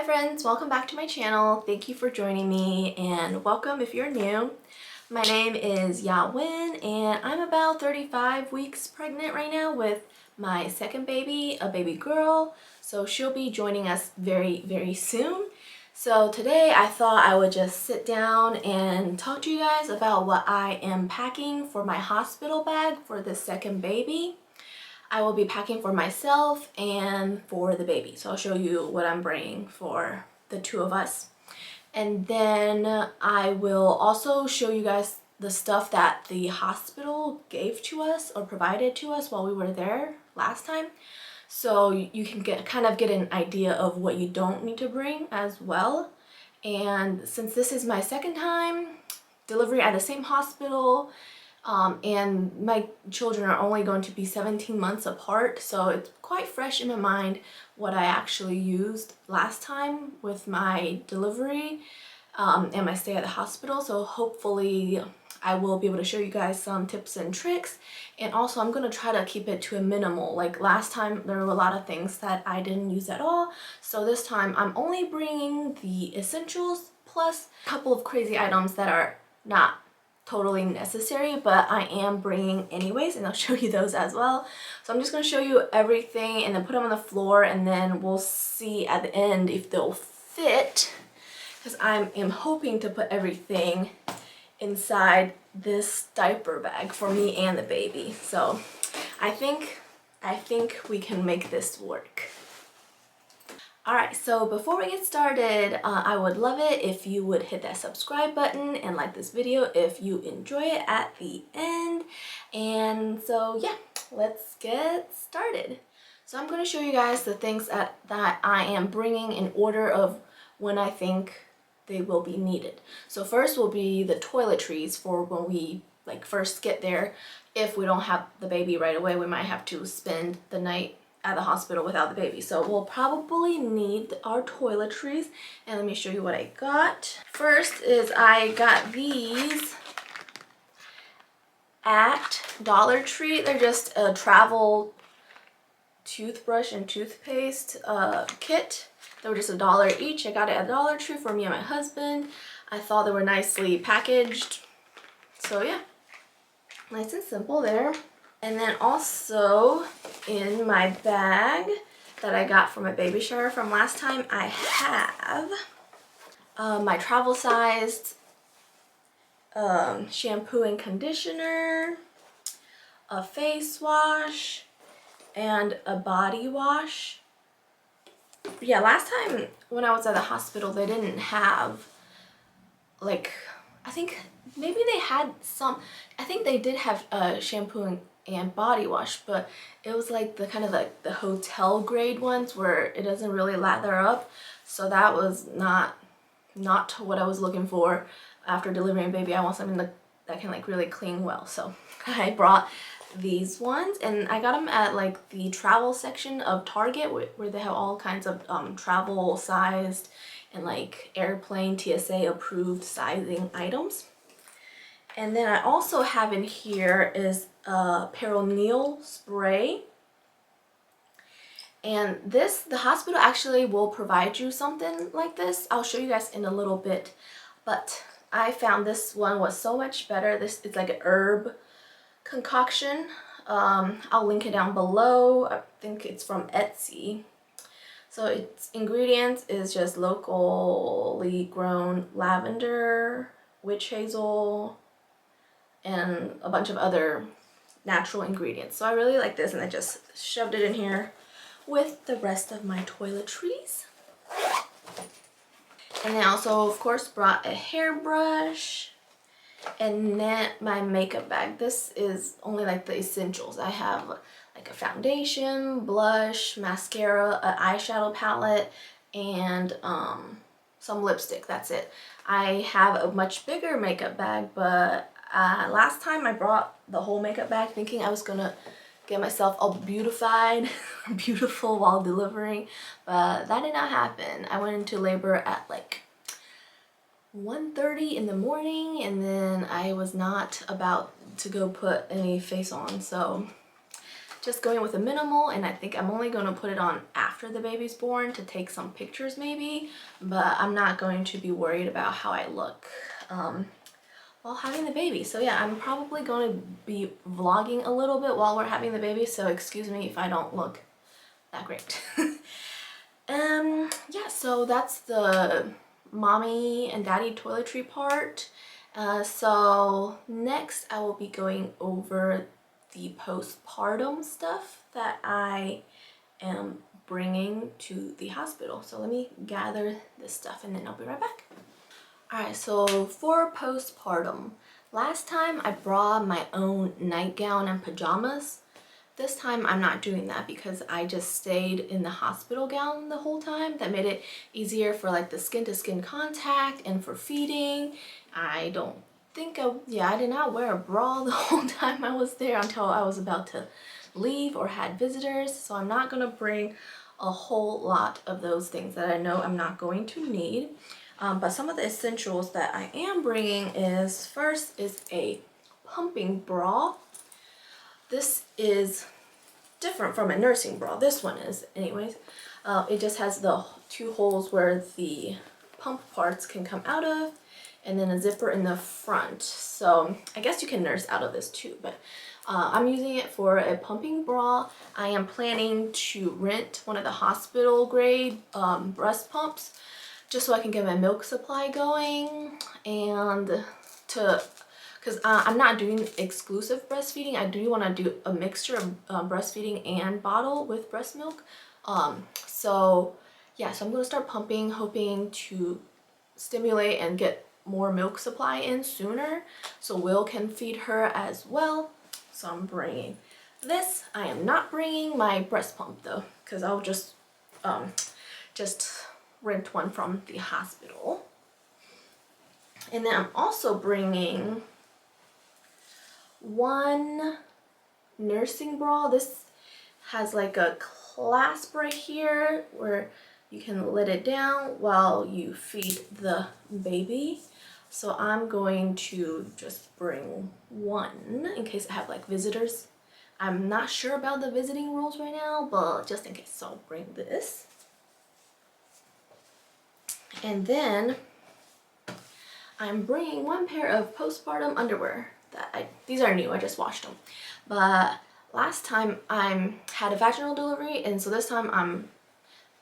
friends, welcome back to my channel. Thank you for joining me and welcome if you're new. My name is Yawen and I'm about 35 weeks pregnant right now with my second baby, a baby girl. So she'll be joining us very soon. So today I thought I would just sit down and talk to you guys about what I am packing for my hospital bag for the second baby. I will be packing for myself and for the baby. So I'll show you what I'm bringing for the two of us. And then I will also show you guys the stuff that the hospital gave to us or provided to us while we were there last time. So you can kind of get an idea of what you don't need to bring as well. And since this is my second time delivery at the same hospital, and my children are only going to be 17 months apart, so it's quite fresh in my mind what I actually used last time with my delivery and my stay at the hospital. So hopefully I will be able to show you guys some tips and tricks, and also I'm going to try to keep it to a minimal. Like last time there were a lot of things that I didn't use at all, so this time I'm only bringing the essentials plus a couple of crazy items that are not totally necessary, but I am bringing anyways, and I'll show you those as well. So I'm just going to show you everything and then put them on the floor, and then we'll see at the end if they'll fit, because I am hoping to put everything inside this diaper bag for me and the baby. So I think we can make this work. Alright, so before we get started, I would love it if you would hit that subscribe button and like this video if you enjoy it at the end. And so yeah, let's get started. So I'm going to show you guys the things that I am bringing in order of when I think they will be needed. So first will be the toiletries for when we first get there. If we don't have the baby right away, we might have to spend the night at the hospital without the baby. So we'll probably need our toiletries, and let me show you what I got. First is I got these at Dollar Tree. They're just a travel toothbrush and toothpaste kit. They were just $1 each. I got it at Dollar Tree for me and my husband. I thought they were nicely packaged. So yeah, nice and simple there. And then also in my bag that I got from my baby shower from last time, I have my travel sized shampoo and conditioner, a face wash, and a body wash. Yeah, last time when I was at the hospital, they didn't have, I think maybe they had some, I think they did have shampoo and body wash, but it was like the kind of like the hotel grade ones where it doesn't really lather up. So that was not what I was looking for after delivering a baby. I want something that can really clean well. So I brought these ones, and I got them at the travel section of Target where they have all kinds of travel sized and airplane TSA approved sizing items. And then I also have in here is a perineal spray. And this, the hospital actually will provide you something like this. I'll show you guys in a little bit. But I found this one was so much better. It's like an herb concoction. I'll link it down below. I think it's from Etsy. So its ingredients is just locally grown lavender, witch hazel, and a bunch of other natural ingredients. So I really like this, and I just shoved it in here with the rest of my toiletries. And then also, of course, brought a hairbrush, and then my makeup bag. This is only the essentials. I have a foundation, blush, mascara, an eyeshadow palette, and some lipstick. That's it. I have a much bigger makeup bag, but last time I brought the whole makeup bag thinking I was gonna get myself all beautified, beautiful while delivering, but that did not happen. I went into labor at 1:30 in the morning, and then I was not about to go put any face on, so just going with a minimal, and I think I'm only going to put it on after the baby's born to take some pictures maybe, but I'm not going to be worried about how I look while having the baby. So yeah, I'm probably going to be vlogging a little bit while we're having the baby, so excuse me if I don't look that great. Yeah, so that's the mommy and daddy toiletry part. So next I will be going over the postpartum stuff that I am bringing to the hospital. So let me gather this stuff and then I'll be right back. Alright, so for postpartum, last time I brought my own nightgown and pajamas. This time I'm not doing that because I just stayed in the hospital gown the whole time. That made it easier for like the skin to skin contact and for feeding. I don't think I did not wear a bra the whole time I was there until I was about to leave or had visitors. So I'm not gonna bring a whole lot of those things that I know I'm not going to need. But some of the essentials that I am bringing is, first is a pumping bra. This is different from a nursing bra. This one is anyways. It just has the 2 holes where the pump parts can come out of, and then a zipper in the front. So I guess you can nurse out of this too, but I'm using it for a pumping bra. I am planning to rent one of the hospital grade breast pumps just so I can get my milk supply going, and because I'm not doing exclusive breastfeeding. I do want to do a mixture of breastfeeding and bottle with breast milk. So yeah, so I'm going to start pumping, hoping to stimulate and get more milk supply in sooner so Will can feed her as well. So I'm bringing this. I am not bringing my breast pump though, because I'll just rent one from the hospital. And then I'm also bringing one nursing bra. This has like a clasp right here where you can let it down while you feed the baby. So I'm going to just bring one in case I have like visitors. I'm not sure about the visiting rules right now, but just in case, so I'll bring this. And then I'm bringing one pair of postpartum underwear that these are new, I just washed them. But last time I had a vaginal delivery, and so this time I'm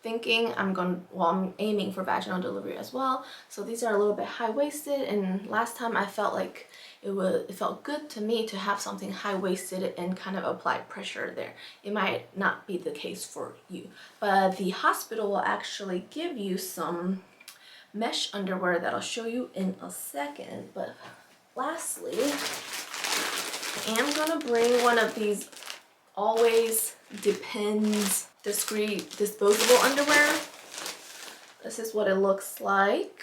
thinking I'm aiming for vaginal delivery as well. So these are a little bit high-waisted, and last time I felt like it felt good to me to have something high-waisted and kind of apply pressure there. It might not be the case for you, but the hospital will actually give you some mesh underwear that I'll show you in a second. But lastly, I am gonna bring one of these Always Depends discreet disposable underwear. This is what it looks like,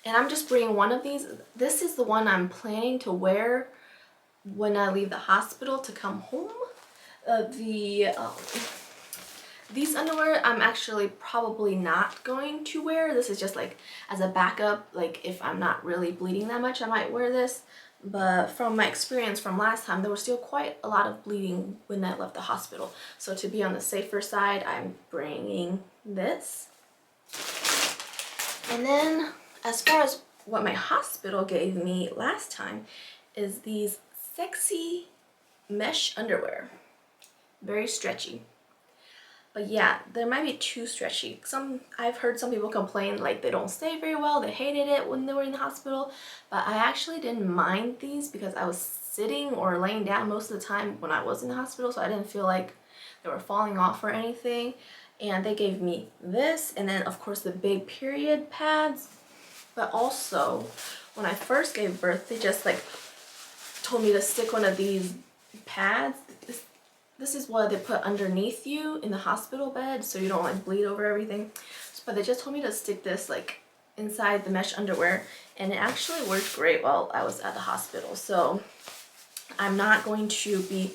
and I'm just bringing one of these. This is the one I'm planning to wear when I leave the hospital to come home. These underwear I'm actually probably not going to wear. This is just like as a backup, like if I'm not really bleeding that much I might wear this. But from my experience from last time, there was still quite a lot of bleeding when I left the hospital. So to be on the safer side, I'm bringing this. And then as far as what my hospital gave me last time is these sexy mesh underwear. Very stretchy. But yeah, they might be too stretchy. I've heard some people complain like they don't stay very well, they hated it when they were in the hospital, but I actually didn't mind these because I was sitting or laying down most of the time when I was in the hospital, so I didn't feel like they were falling off or anything. And they gave me this, and then of course the big period pads. But also, when I first gave birth, they just like told me to stick one of these pads. This is what they put underneath you in the hospital bed so you don't like bleed over everything. But they just told me to stick this like inside the mesh underwear, and it actually worked great while I was at the hospital. So I'm not going to be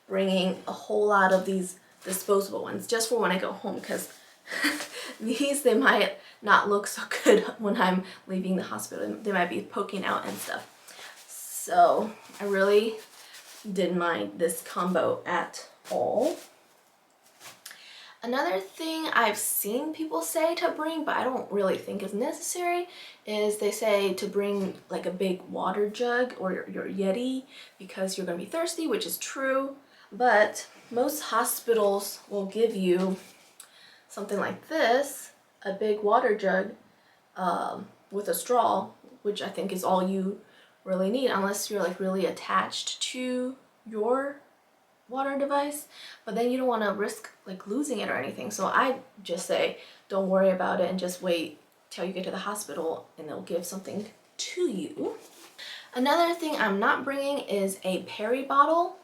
bringing a whole lot of these disposable ones just for when I go home, because they might not look so good when I'm leaving the hospital. They might be poking out and stuff. So I really didn't mind this combo at all. Another thing I've seen people say to bring, but I don't really think is necessary, is they say to bring like a big water jug or your Yeti because you're gonna be thirsty, which is true, but most hospitals will give you something like this, a big water jug with a straw, which I think is all you really need unless you're like really attached to your water device, but then you don't want to risk like losing it or anything. So I just say don't worry about it and just wait till you get to the hospital and they'll give something to you. Another thing I'm not bringing is a peri bottle.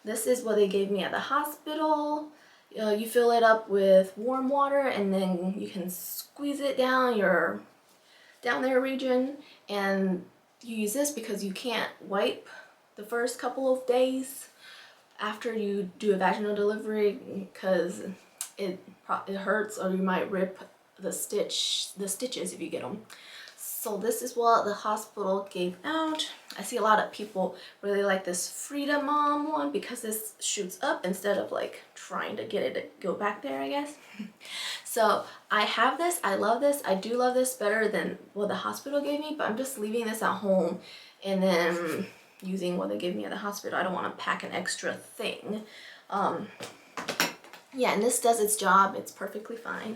This is what they gave me at the hospital. You fill it up with warm water and then you can squeeze it down your down there region, and you use this because you can't wipe the first couple of days after you do a vaginal delivery because it hurts, or you might rip the stitches if you get them. So this is what the hospital gave out. I see a lot of people really like this Frida Mom one because this shoots up instead of like trying to get it to go back there, I guess. So I have this, I love this, I do love this better than what the hospital gave me, but I'm just leaving this at home and then using what they gave me at the hospital. I don't want to pack an extra thing. Yeah, and this does its job. It's perfectly fine.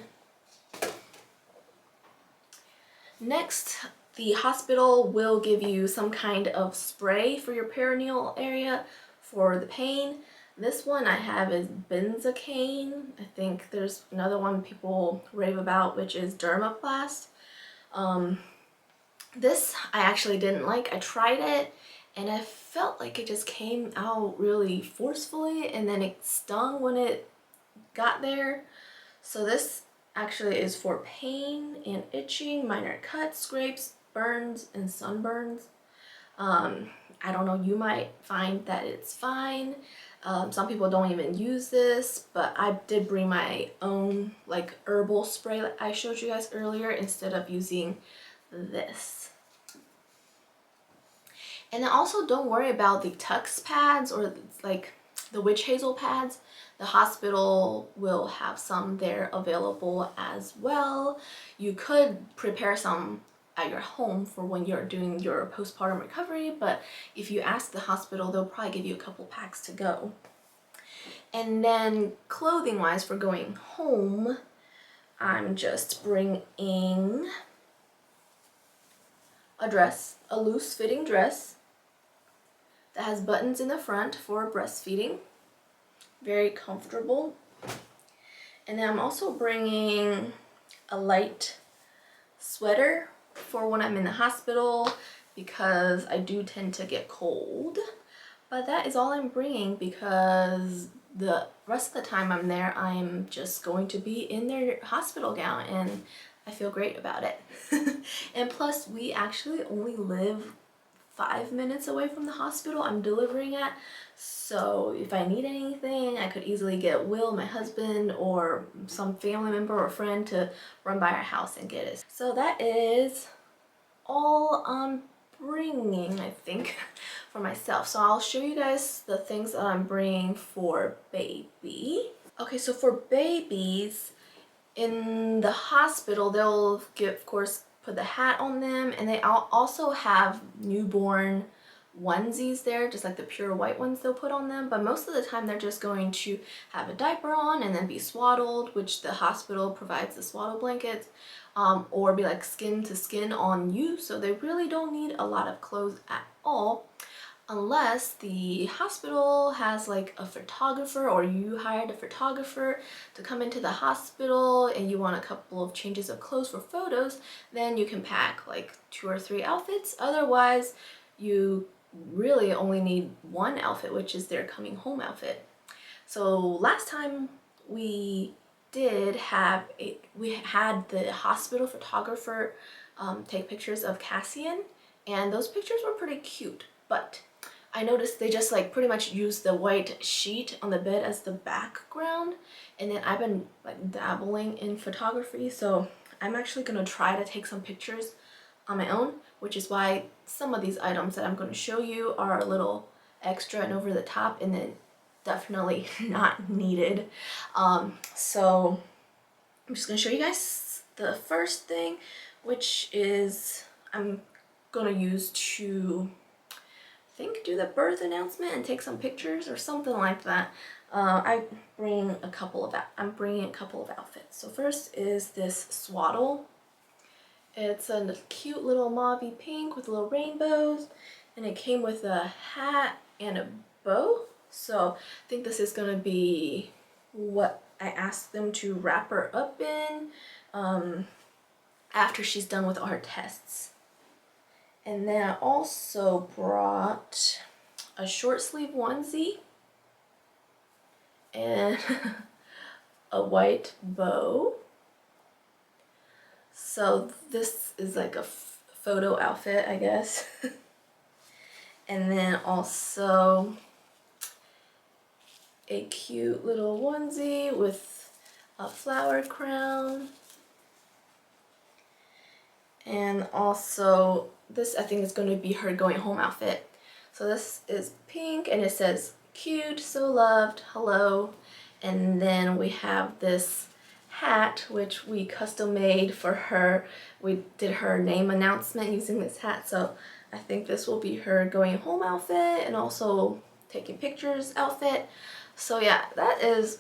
Next, the hospital will give you some kind of spray for your perineal area for the pain. This one I have is benzocaine. I think there's another one people rave about, which is Dermaplast. This I actually didn't like. I tried it and I felt like it just came out really forcefully and then it stung when it got there. So this actually is for pain and itching, minor cuts, scrapes, burns, and sunburns. I don't know, you might find that it's fine. Some people don't even use this, but I did bring my own like herbal spray that I showed you guys earlier instead of using this. And then also don't worry about the Tux pads or like the witch hazel pads. The hospital will have some there available as well. You could prepare some at your home for when you're doing your postpartum recovery, but if you ask the hospital, they'll probably give you a couple packs to go. And then clothing wise for going home, I'm just bringing a dress, a loose fitting dress that has buttons in the front for breastfeeding. Very comfortable. And then I'm also bringing a light sweater for when I'm in the hospital because I do tend to get cold. But that is all I'm bringing because the rest of the time I'm there, I'm just going to be in their hospital gown and I feel great about it. And plus, we actually only live 5 minutes away from the hospital I'm delivering at. So if I need anything, I could easily get Will, my husband, or some family member or friend to run by our house and get it. So that is all I'm bringing, I think, for myself. So I'll show you guys the things that I'm bringing for baby. Okay, so for babies, in the hospital, they'll of course, put the hat on them, and they also have newborn onesies there, just like the pure white ones they'll put on them, but most of the time they're just going to have a diaper on and then be swaddled, which the hospital provides the swaddle blankets, or be like skin to skin on you, so they really don't need a lot of clothes at all. Unless the hospital has like a photographer or you hired a photographer to come into the hospital and you want a couple of changes of clothes for photos, then you can pack like 2 or 3 outfits. Otherwise, you really only need one outfit, which is their coming home outfit. So last time we had the hospital photographer take pictures of Cassian, and those pictures were pretty cute, but I noticed they just like pretty much used the white sheet on the bed as the background, and then I've been like dabbling in photography, so I'm actually gonna try to take some pictures on my own, which is why some of these items that I'm going to show you are a little extra and over the top, and then definitely not needed. So I'm just gonna show you guys the first thing, which is I'm gonna use to, I think, do the birth announcement and take some pictures or something like that. I'm bringing a couple of outfits. So first is this swaddle. It's a cute little mauvey pink with little rainbows, and it came with a hat and a bow. So I think this is gonna be what I asked them to wrap her up in after she's done with all her tests. And then I also brought a short sleeve onesie and a white bow. So this is like a photo outfit, I guess. And then also a cute little onesie with a flower crown. And also this, I think, is going to be her going home outfit. So this is pink and it says cute, so loved, hello. And then we have this hat which we custom made for her. We did her name announcement using this hat, so I think this will be her going home outfit and also taking pictures outfit. So yeah, that is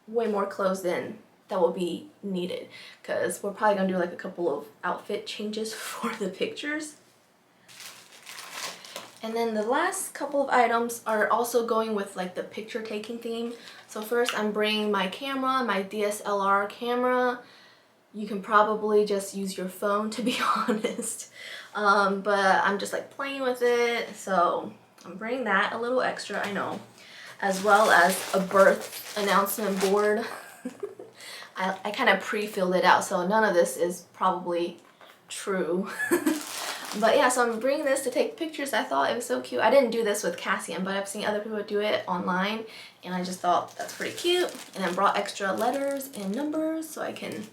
way more clothes than that will be needed, because we're probably gonna do like a couple of outfit changes for the pictures. And then the last couple of items are also going with like the picture taking theme. So first I'm bringing my camera, my DSLR camera. You can probably just use your phone, to be honest. But I'm just like playing with it. So I'm bringing that, a little extra, I know. As well as a birth announcement board. I kind of pre-filled it out, so none of this is probably true. But yeah, so I'm bringing this to take pictures. I thought it was so cute. I didn't do this with Cassian, but I've seen other people do it online, and I just thought that's pretty cute. And I brought extra letters and numbers so I can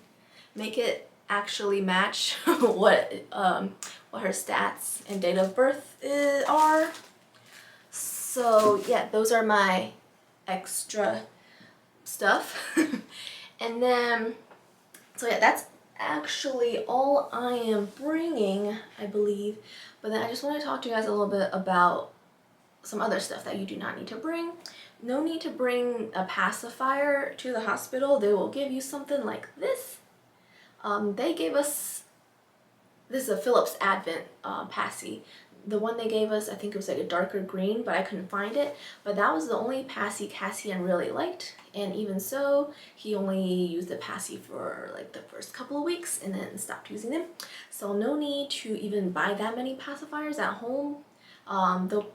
make it actually match what her stats and date of birth are. So yeah, those are my extra stuff. And then, so yeah, that's actually all I am bringing, I believe. But then I just want to talk to you guys a little bit about some other stuff that you do not need to bring. No need to bring a pacifier to the hospital. They will give you something like this. They gave us, this is a Philips Advent passy. The one they gave us, I think it was like a darker green, but I couldn't find it. But that was the only passy Cassian really liked. And even so, he only used the passy for like the first couple of weeks and then stopped using them. So no need to even buy that many pacifiers at home. They'll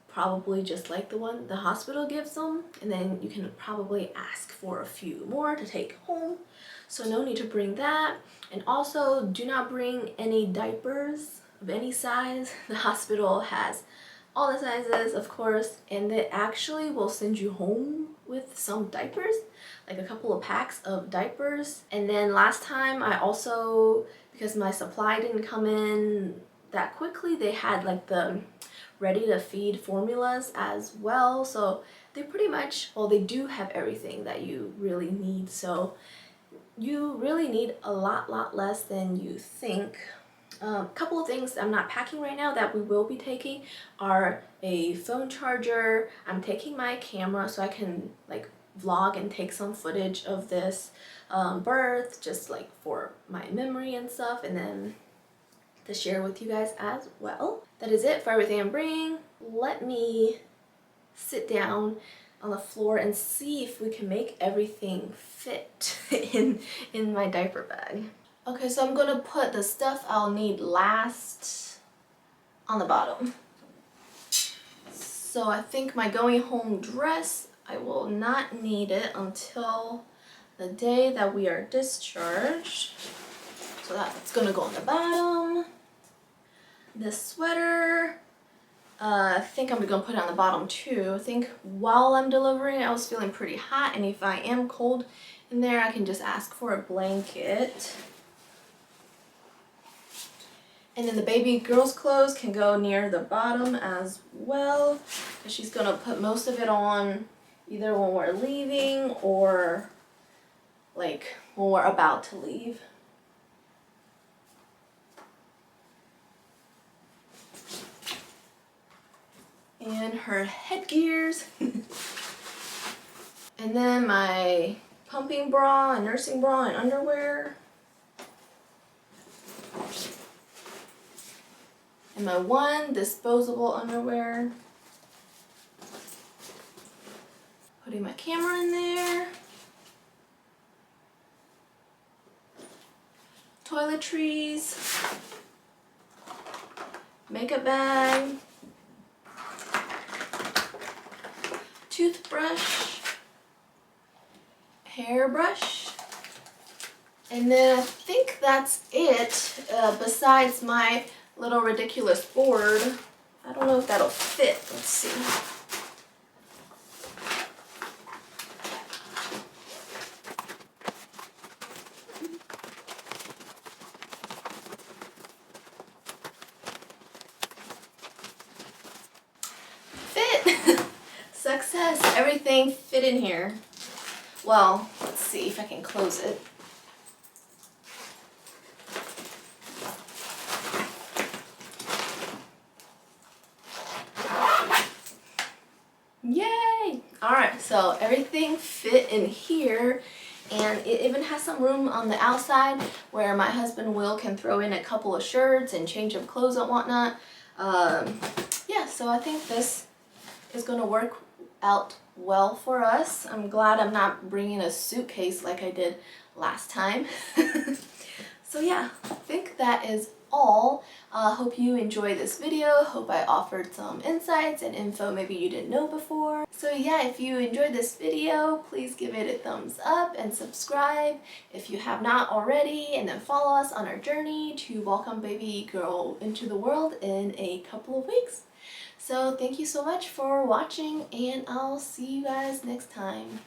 probably just like the one the hospital gives them, and then you can probably ask for a few more to take home. So no need to bring that. And also do not bring any diapers of any size. The hospital has all the sizes, of course, and they actually will send you home with some diapers, like a couple of packs of diapers. And then last time I also, because my supply didn't come in that quickly, they had like the ready to feed formulas as well. So they pretty much, well, they do have everything that you really need. So you really need a lot less than you think. A couple of things I'm not packing right now that we will be taking are a phone charger. I'm taking my camera so I can like vlog and take some footage of this birth, just like for my memory and stuff, and then to share with you guys as well. That is it for everything I'm bringing. Let me sit down on the floor and see if we can make everything fit in my diaper bag. Okay, so I'm gonna put the stuff I'll need last on the bottom. So I think my going home dress, I will not need it until the day that we are discharged. So that's gonna go on the bottom. This sweater, I think I'm gonna put it on the bottom too. I think while I'm delivering, I was feeling pretty hot, and if I am cold in there, I can just ask for a blanket. And then the baby girl's clothes can go near the bottom as well, because she's going to put most of it on either when we're leaving or like when we're about to leave. And her headgears. And then my pumping bra and nursing bra and underwear. And my one disposable underwear. Putting my camera in there. Toiletries. Makeup bag. Toothbrush. Hairbrush. And then I think that's it, besides my little ridiculous board. I don't know if that'll fit. Let's see. Fit! Success! Everything fit in here. Well, let's see if I can close it. Yay! Alright, so everything fit in here, and it even has some room on the outside where my husband Will can throw in a couple of shirts and change of clothes and whatnot. Yeah, so I think this is going to work out well for us. I'm glad I'm not bringing a suitcase like I did last time. So yeah, I think that is all. Hope you enjoyed this video. Hope I offered some insights and info maybe you didn't know before. So yeah, if you enjoyed this video, please give it a thumbs up and subscribe if you have not already, and then follow us on our journey to welcome baby girl into the world in a couple of weeks. So thank you so much for watching, and I'll see you guys next time.